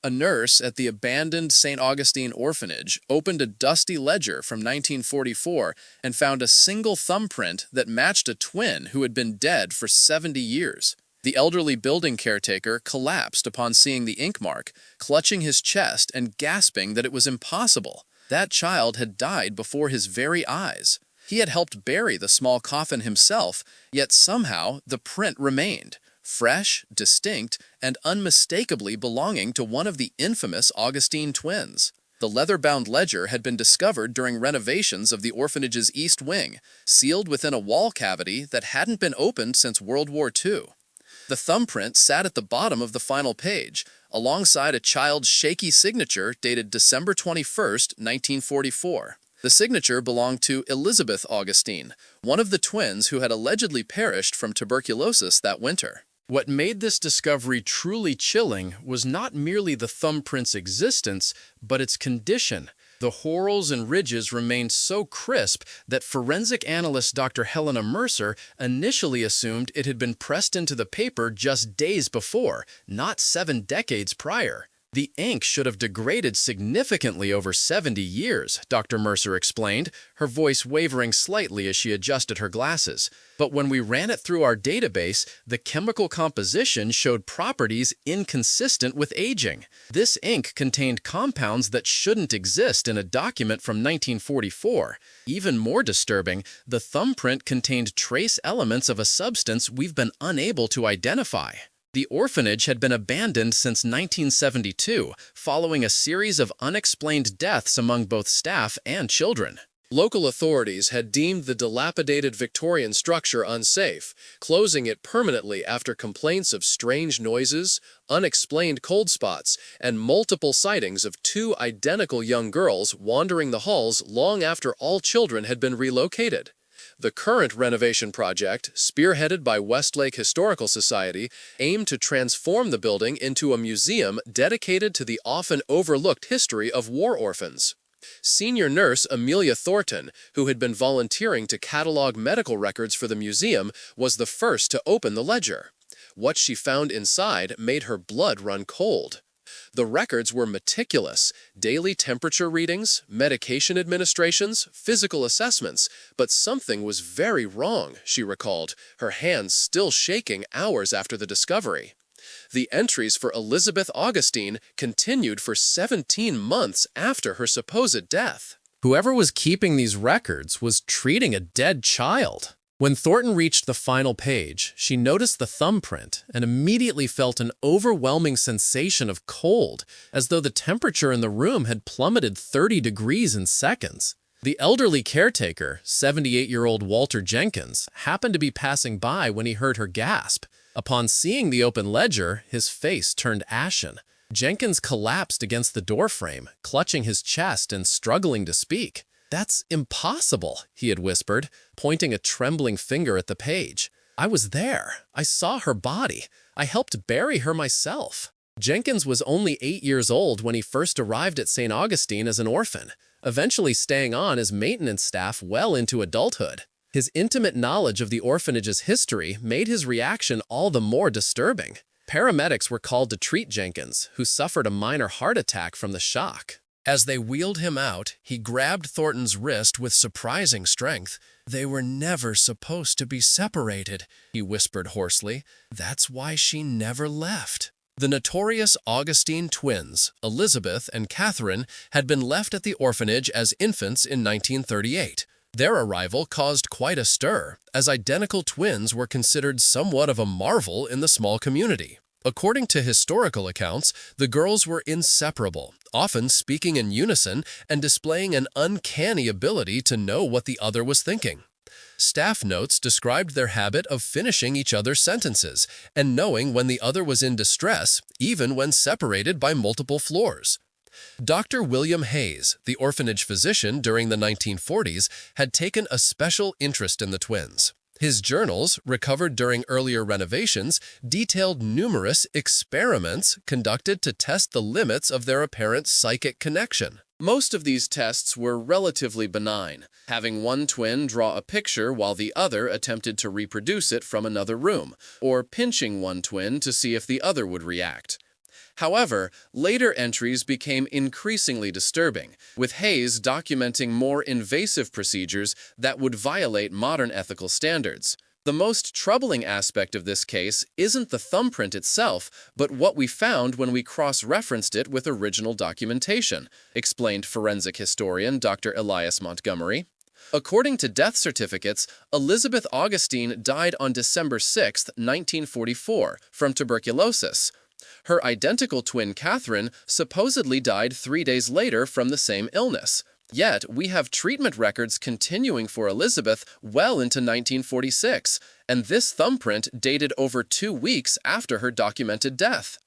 A nurse at the abandoned St. Augustine orphanage opened a dusty ledger from 1944 and found a single thumbprint that matched a twin who had been dead for 70 years. The elderly building caretaker collapsed upon seeing the ink mark, clutching his chest and gasping that it was impossible. That child had died before his very eyes. He had helped bury the small coffin himself, yet somehow the print remained, fresh, distinct, and unmistakably belonging to one of the infamous Augustine twins. The leather-bound ledger had been discovered during renovations of the orphanage's east wing, sealed within a wall cavity that hadn't been opened since World War II. The thumbprint sat at the bottom of the final page, alongside a child's shaky signature dated December 21, 1944. The signature belonged to Elizabeth Augustine, one of the twins who had allegedly perished from tuberculosis that winter. What made this discovery truly chilling was not merely the thumbprint's existence, but its condition. The whorls and ridges remained so crisp that forensic analyst Dr. Helena Mercer initially assumed it had been pressed into the paper just days before, not 7 decades prior. The ink should have degraded significantly over 70 years, Dr. Mercer explained, her voice wavering slightly as she adjusted her glasses. But when we ran it through our database, the chemical composition showed properties inconsistent with aging. This ink contained compounds that shouldn't exist in a document from 1944. Even more disturbing, the thumbprint contained trace elements of a substance we've been unable to identify. The orphanage had been abandoned since 1972, following a series of unexplained deaths among both staff and children. Local authorities had deemed the dilapidated Victorian structure unsafe, closing it permanently after complaints of strange noises, unexplained cold spots, and multiple sightings of 2 identical young girls wandering the halls long after all children had been relocated. The current renovation project, spearheaded by Westlake Historical Society, aimed to transform the building into a museum dedicated to the often overlooked history of war orphans. Senior nurse Amelia Thornton, who had been volunteering to catalog medical records for the museum, was the first to open the ledger. What she found inside made her blood run cold. The records were meticulous: daily temperature readings, medication administrations, physical assessments, but something was very wrong, she recalled, her hands still shaking hours after the discovery. The entries for Elizabeth Augustine continued for 17 months after her supposed death. Whoever was keeping these records was treating a dead child. When Thornton reached the final page, she noticed the thumbprint and immediately felt an overwhelming sensation of cold, as though the temperature in the room had plummeted 30 degrees in seconds. The elderly caretaker, 78-year-old Walter Jenkins, happened to be passing by when he heard her gasp. Upon seeing the open ledger, his face turned ashen. Jenkins collapsed against the doorframe, clutching his chest and struggling to speak. "That's impossible," he had whispered, pointing a trembling finger at the page. "I was there. I saw her body. I helped bury her myself." Jenkins was only 8 years old when he first arrived at St. Augustine as an orphan, eventually staying on as maintenance staff well into adulthood. His intimate knowledge of the orphanage's history made his reaction all the more disturbing. Paramedics were called to treat Jenkins, who suffered a minor heart attack from the shock. As they wheeled him out, he grabbed Thornton's wrist with surprising strength. "They were never supposed to be separated," he whispered hoarsely. "That's why she never left." The notorious Augustine twins, Elizabeth and Catherine, had been left at the orphanage as infants in 1938. Their arrival caused quite a stir, as identical twins were considered somewhat of a marvel in the small community. According to historical accounts, the girls were inseparable, often speaking in unison and displaying an uncanny ability to know what the other was thinking. Staff notes described their habit of finishing each other's sentences and knowing when the other was in distress, even when separated by multiple floors. Dr. William Hayes, the orphanage physician during the 1940s, had taken a special interest in the twins. His journals, recovered during earlier renovations, detailed numerous experiments conducted to test the limits of their apparent psychic connection. Most of these tests were relatively benign, having one twin draw a picture while the other attempted to reproduce it from another room, or pinching one twin to see if the other would react. However, later entries became increasingly disturbing, with Hayes documenting more invasive procedures that would violate modern ethical standards. The most troubling aspect of this case isn't the thumbprint itself, but what we found when we cross-referenced it with original documentation, explained forensic historian Dr. Elias Montgomery. According to death certificates, Elizabeth Augustine died on December 6, 1944, from tuberculosis. Her identical twin Catherine supposedly died 3 days later from the same illness. Yet, we have treatment records continuing for Elizabeth well into 1946, and this thumbprint dated over 2 weeks after her documented death.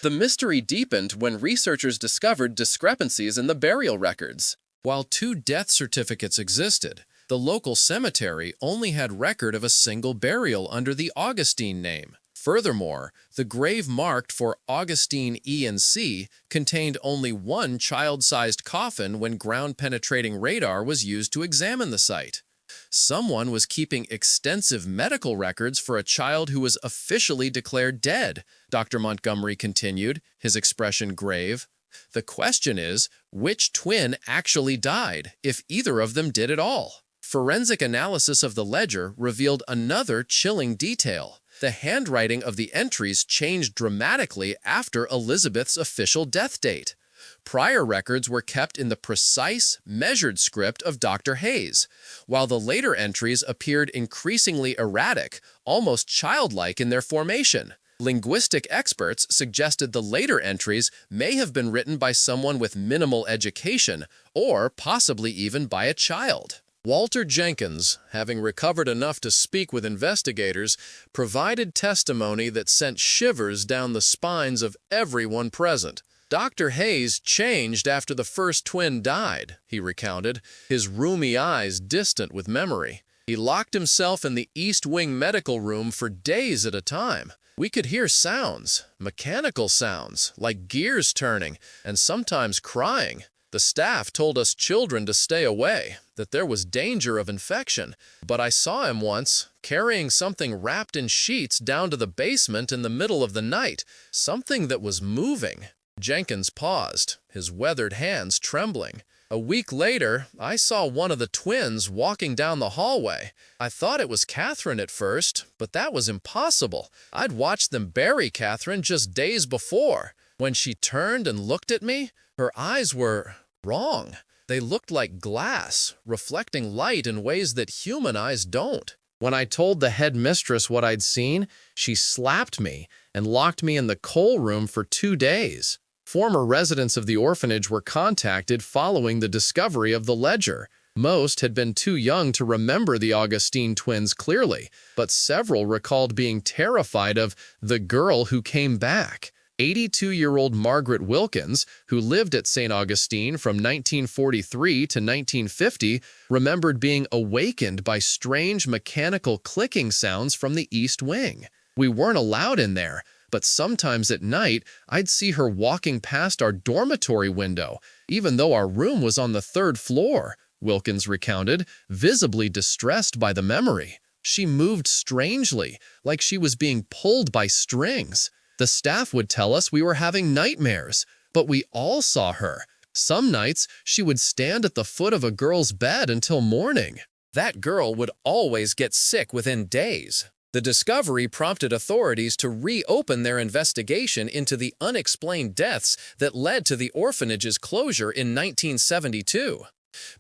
The mystery deepened when researchers discovered discrepancies in the burial records. While 2 death certificates existed, the local cemetery only had record of a single burial under the Augustine name. Furthermore, the grave marked for Augustine E and C contained only one child-sized coffin when ground-penetrating radar was used to examine the site. Someone was keeping extensive medical records for a child who was officially declared dead, Dr. Montgomery continued, his expression grave. The question is, which twin actually died, if either of them did at all? Forensic analysis of the ledger revealed another chilling detail. The handwriting of the entries changed dramatically after Elizabeth's official death date. Prior records were kept in the precise, measured script of Dr. Hayes, while the later entries appeared increasingly erratic, almost childlike in their formation. Linguistic experts suggested the later entries may have been written by someone with minimal education, or possibly even by a child. Walter Jenkins, having recovered enough to speak with investigators, provided testimony that sent shivers down the spines of everyone present. Dr. Hayes changed after the first twin died, he recounted, his rheumy eyes distant with memory. He locked himself in the East Wing medical room for days at a time. We could hear sounds, mechanical sounds, like gears turning, and sometimes crying. The staff told us children to stay away, that there was danger of infection. But I saw him once, carrying something wrapped in sheets down to the basement in the middle of the night, something that was moving. Jenkins paused, his weathered hands trembling. A week later, I saw one of the twins walking down the hallway. I thought it was Catherine at first, but that was impossible. I'd watched them bury Catherine just days before. When she turned and looked at me, her eyes were wrong. They looked like glass, reflecting light in ways that human eyes don't. When I told the head mistress what I'd seen, she slapped me and locked me in the coal room for 2 days. Former residents of the orphanage were contacted following the discovery of the ledger. Most had been too young to remember the Augustine twins clearly, but several recalled being terrified of the girl who came back. 82-year-old Margaret Wilkins, who lived at St. Augustine from 1943 to 1950, remembered being awakened by strange mechanical clicking sounds from the East Wing. We weren't allowed in there, but sometimes at night, I'd see her walking past our dormitory window, even though our room was on the 3rd floor, Wilkins recounted, visibly distressed by the memory. She moved strangely, like she was being pulled by strings. The staff would tell us we were having nightmares, but we all saw her. Some nights, she would stand at the foot of a girl's bed until morning. That girl would always get sick within days. The discovery prompted authorities to reopen their investigation into the unexplained deaths that led to the orphanage's closure in 1972.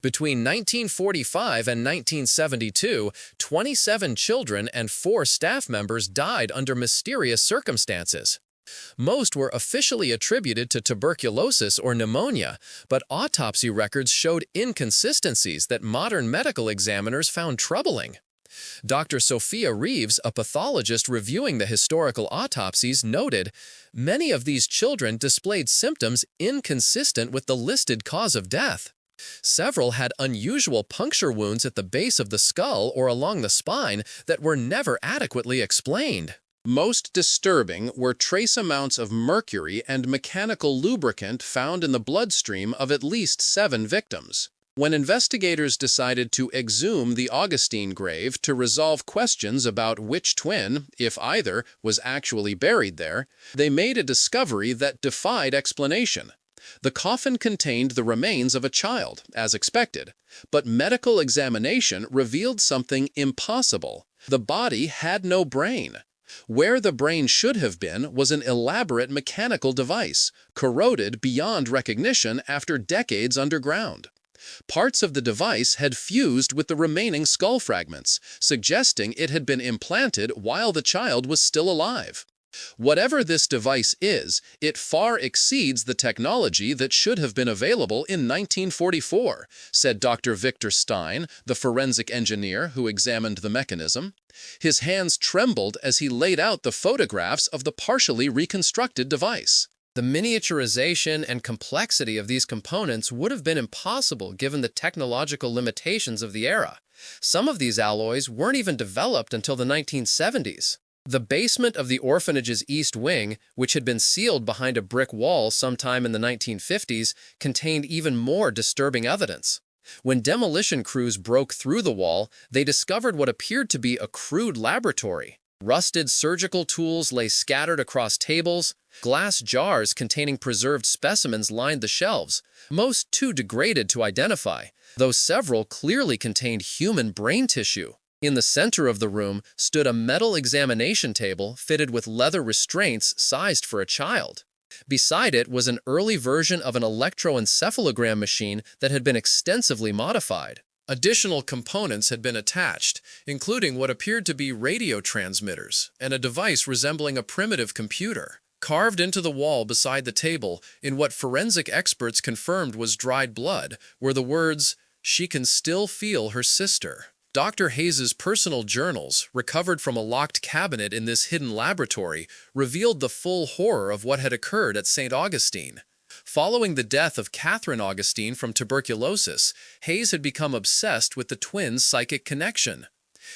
Between 1945 and 1972, 27 children and 4 staff members died under mysterious circumstances. Most were officially attributed to tuberculosis or pneumonia, but autopsy records showed inconsistencies that modern medical examiners found troubling. Dr. Sophia Reeves, a pathologist reviewing the historical autopsies, noted, "Many of these children displayed symptoms inconsistent with the listed cause of death. Several had unusual puncture wounds at the base of the skull or along the spine that were never adequately explained." Most disturbing were trace amounts of mercury and mechanical lubricant found in the bloodstream of at least 7 victims. When investigators decided to exhume the Augustine grave to resolve questions about which twin, if either, was actually buried there, they made a discovery that defied explanation. The coffin contained the remains of a child, as expected, but medical examination revealed something impossible. The body had no brain. Where the brain should have been was an elaborate mechanical device, corroded beyond recognition after decades underground. Parts of the device had fused with the remaining skull fragments, suggesting it had been implanted while the child was still alive. Whatever this device is, it far exceeds the technology that should have been available in 1944, said Dr. Victor Stein, the forensic engineer who examined the mechanism. His hands trembled as he laid out the photographs of the partially reconstructed device. The miniaturization and complexity of these components would have been impossible given the technological limitations of the era. Some of these alloys weren't even developed until the 1970s. The basement of the orphanage's east wing, which had been sealed behind a brick wall sometime in the 1950s, contained even more disturbing evidence. When demolition crews broke through the wall, they discovered what appeared to be a crude laboratory. Rusted surgical tools lay scattered across tables. Glass jars containing preserved specimens lined the shelves, most too degraded to identify, though several clearly contained human brain tissue. In the center of the room stood a metal examination table fitted with leather restraints sized for a child. Beside it was an early version of an electroencephalogram machine that had been extensively modified. Additional components had been attached, including what appeared to be radio transmitters and a device resembling a primitive computer. Carved into the wall beside the table, in what forensic experts confirmed was dried blood, were the words, "She can still feel her sister." Dr. Hayes's personal journals, recovered from a locked cabinet in this hidden laboratory, revealed the full horror of what had occurred at St. Augustine. Following the death of Catherine Augustine from tuberculosis, Hayes had become obsessed with the twins' psychic connection.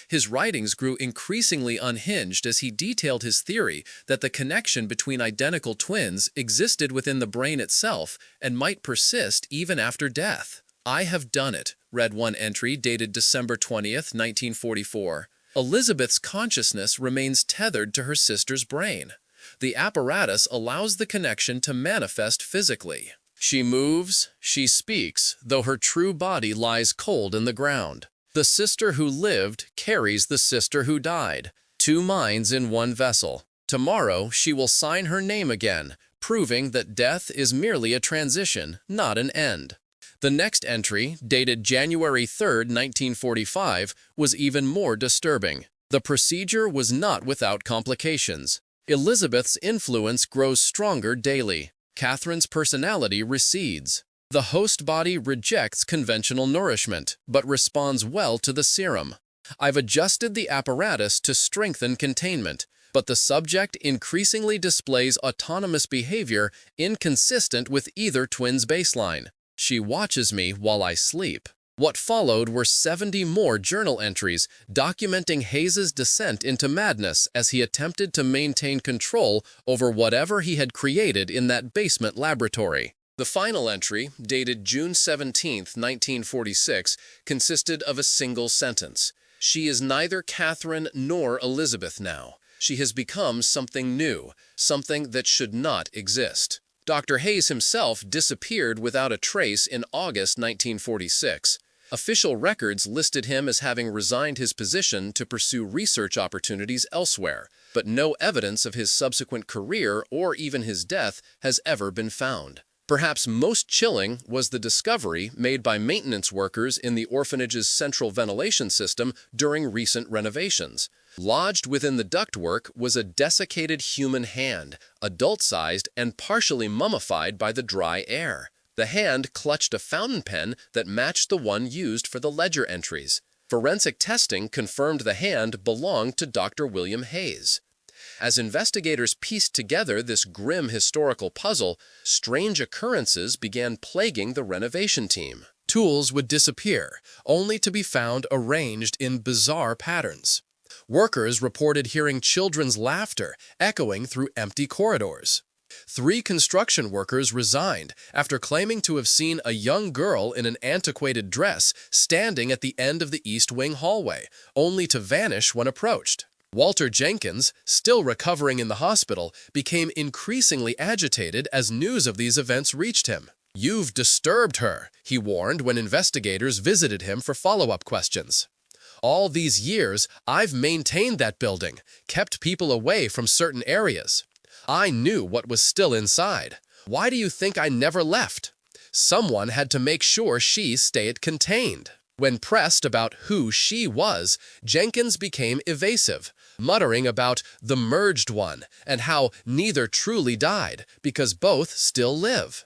His writings grew increasingly unhinged as he detailed his theory that the connection between identical twins existed within the brain itself and might persist even after death. "I have done it," read one entry dated December 20th, 1944. "Elizabeth's consciousness remains tethered to her sister's brain. The apparatus allows the connection to manifest physically. She moves, she speaks, though her true body lies cold in the ground. The sister who lived carries the sister who died. Two minds in one vessel. Tomorrow she will sign her name again, proving that death is merely a transition, not an end." The next entry, dated January 3, 1945, was even more disturbing. The procedure was not without complications. Elizabeth's influence grows stronger daily. Catherine's personality recedes. The host body rejects conventional nourishment, but responds well to the serum. "I've adjusted the apparatus to strengthen containment, but the subject increasingly displays autonomous behavior inconsistent with either twin's baseline. She watches me while I sleep." What followed were 70 more journal entries documenting Hayes's descent into madness as he attempted to maintain control over whatever he had created in that basement laboratory. The final entry, dated June 17, 1946, consisted of a single sentence. "She is neither Catherine nor Elizabeth now. She has become something new, something that should not exist." Dr. Hayes himself disappeared without a trace in August 1946. Official records listed him as having resigned his position to pursue research opportunities elsewhere, but no evidence of his subsequent career or even his death has ever been found. Perhaps most chilling was the discovery made by maintenance workers in the orphanage's central ventilation system during recent renovations. Lodged within the ductwork was a desiccated human hand, adult-sized and partially mummified by the dry air. The hand clutched a fountain pen that matched the one used for the ledger entries. Forensic testing confirmed the hand belonged to Dr. William Hayes. As investigators pieced together this grim historical puzzle, strange occurrences began plaguing the renovation team. Tools would disappear, only to be found arranged in bizarre patterns. Workers reported hearing children's laughter echoing through empty corridors. 3 construction workers resigned after claiming to have seen a young girl in an antiquated dress standing at the end of the East Wing hallway, only to vanish when approached. Walter Jenkins, still recovering in the hospital, became increasingly agitated as news of these events reached him. "You've disturbed her," he warned when investigators visited him for follow-up questions. "All these years, I've maintained that building, kept people away from certain areas. I knew what was still inside. Why do you think I never left? Someone had to make sure she stayed contained." When pressed about who she was, Jenkins became evasive, muttering about the merged one and how neither truly died because both still live.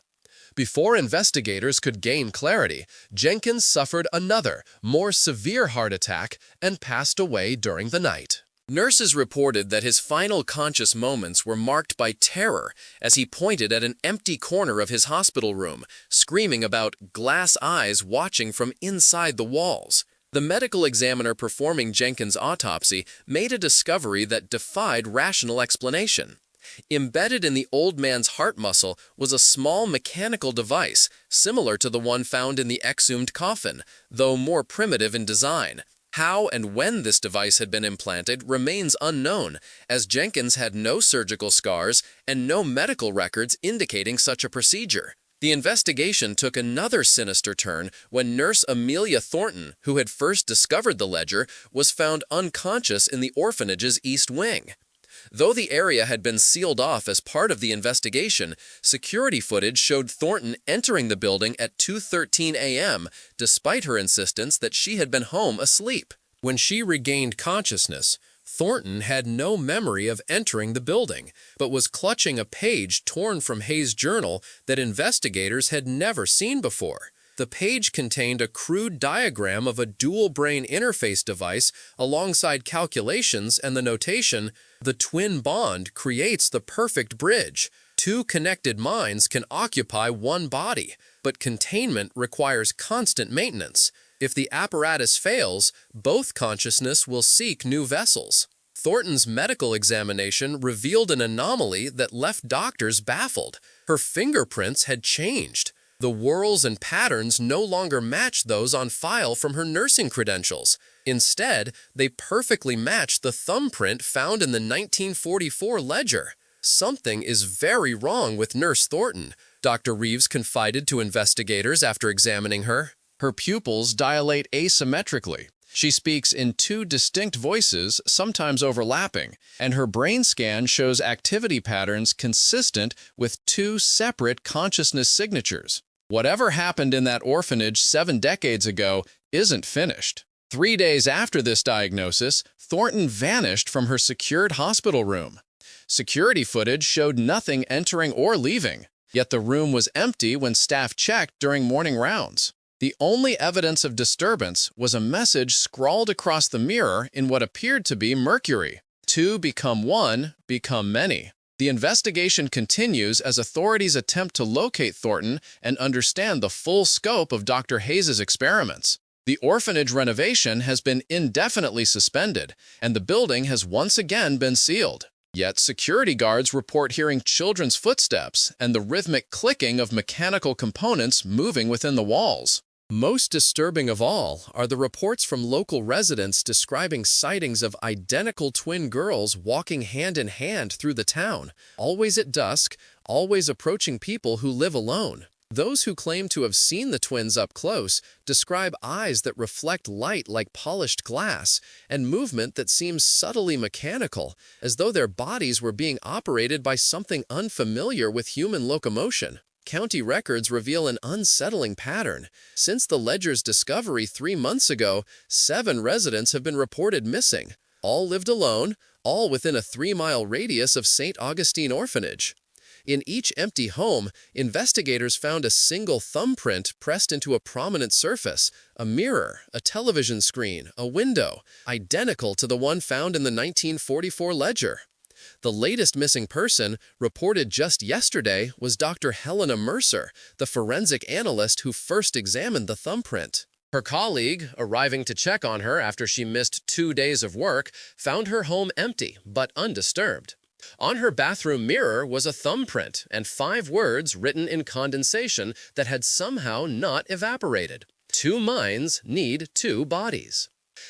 Before investigators could gain clarity, Jenkins suffered another, more severe heart attack and passed away during the night. Nurses reported that his final conscious moments were marked by terror as he pointed at an empty corner of his hospital room, screaming about glass eyes watching from inside the walls. The medical examiner performing Jenkins' autopsy made a discovery that defied rational explanation. Embedded in the old man's heart muscle was a small mechanical device, similar to the one found in the exhumed coffin, though more primitive in design. How and when this device had been implanted remains unknown, as Jenkins had no surgical scars and no medical records indicating such a procedure. The investigation took another sinister turn when nurse Amelia Thornton, who had first discovered the ledger, was found unconscious in the orphanage's East Wing. Though the area had been sealed off as part of the investigation, security footage showed Thornton entering the building at 2:13 a.m., despite her insistence that she had been home asleep. When she regained consciousness, Thornton had no memory of entering the building, but was clutching a page torn from Hayes' journal that investigators had never seen before. The page contained a crude diagram of a dual-brain interface device alongside calculations and the notation, "The twin bond creates the perfect bridge. 2 connected minds can occupy one body, but containment requires constant maintenance. If the apparatus fails, both consciousness will seek new vessels." Thornton's medical examination revealed an anomaly that left doctors baffled. Her fingerprints had changed. The whorls and patterns no longer matched those on file from her nursing credentials. Instead, they perfectly matched the thumbprint found in the 1944 ledger. "Something is very wrong with Nurse Thornton," Dr. Reeves confided to investigators after examining her. "Her pupils dilate asymmetrically. She speaks in 2 distinct voices, sometimes overlapping, and her brain scan shows activity patterns consistent with 2 separate consciousness signatures. Whatever happened in that orphanage 7 decades ago isn't finished." 3 days after this diagnosis, Thornton vanished from her secured hospital room. Security footage showed nothing entering or leaving, yet the room was empty when staff checked during morning rounds. The only evidence of disturbance was a message scrawled across the mirror in what appeared to be mercury. 2 become 1, become many. The investigation continues as authorities attempt to locate Thornton and understand the full scope of Dr. Hayes' experiments. The orphanage renovation has been indefinitely suspended, and the building has once again been sealed. Yet security guards report hearing children's footsteps and the rhythmic clicking of mechanical components moving within the walls. Most disturbing of all are the reports from local residents describing sightings of identical twin girls walking hand in hand through the town, always at dusk, always approaching people who live alone. Those who claim to have seen the twins up close describe eyes that reflect light like polished glass and movement that seems subtly mechanical, as though their bodies were being operated by something unfamiliar with human locomotion. County records reveal an unsettling pattern. Since the ledger's discovery 3 months ago, 7 residents have been reported missing. All lived alone, all within a 3-mile radius of St. Augustine Orphanage. In each empty home, investigators found a single thumbprint pressed into a prominent surface, a mirror, a television screen, a window, identical to the one found in the 1944 ledger. The latest missing person, reported just yesterday, was Dr. Helena Mercer, the forensic analyst who first examined the thumbprint. Her colleague, arriving to check on her after she missed 2 days of work, found her home empty but undisturbed. On her bathroom mirror was a thumbprint and 5 words written in condensation that had somehow not evaporated. Two minds need two bodies.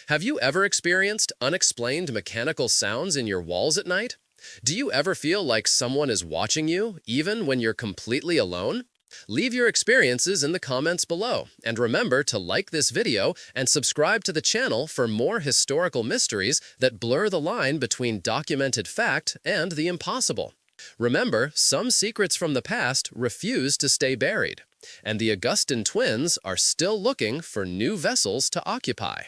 Have you ever experienced unexplained mechanical sounds in your walls at night? Do you ever feel like someone is watching you, even when you're completely alone? Leave your experiences in the comments below, and remember to like this video and subscribe to the channel for more historical mysteries that blur the line between documented fact and the impossible. Remember, some secrets from the past refuse to stay buried, and the Augustan twins are still looking for new vessels to occupy.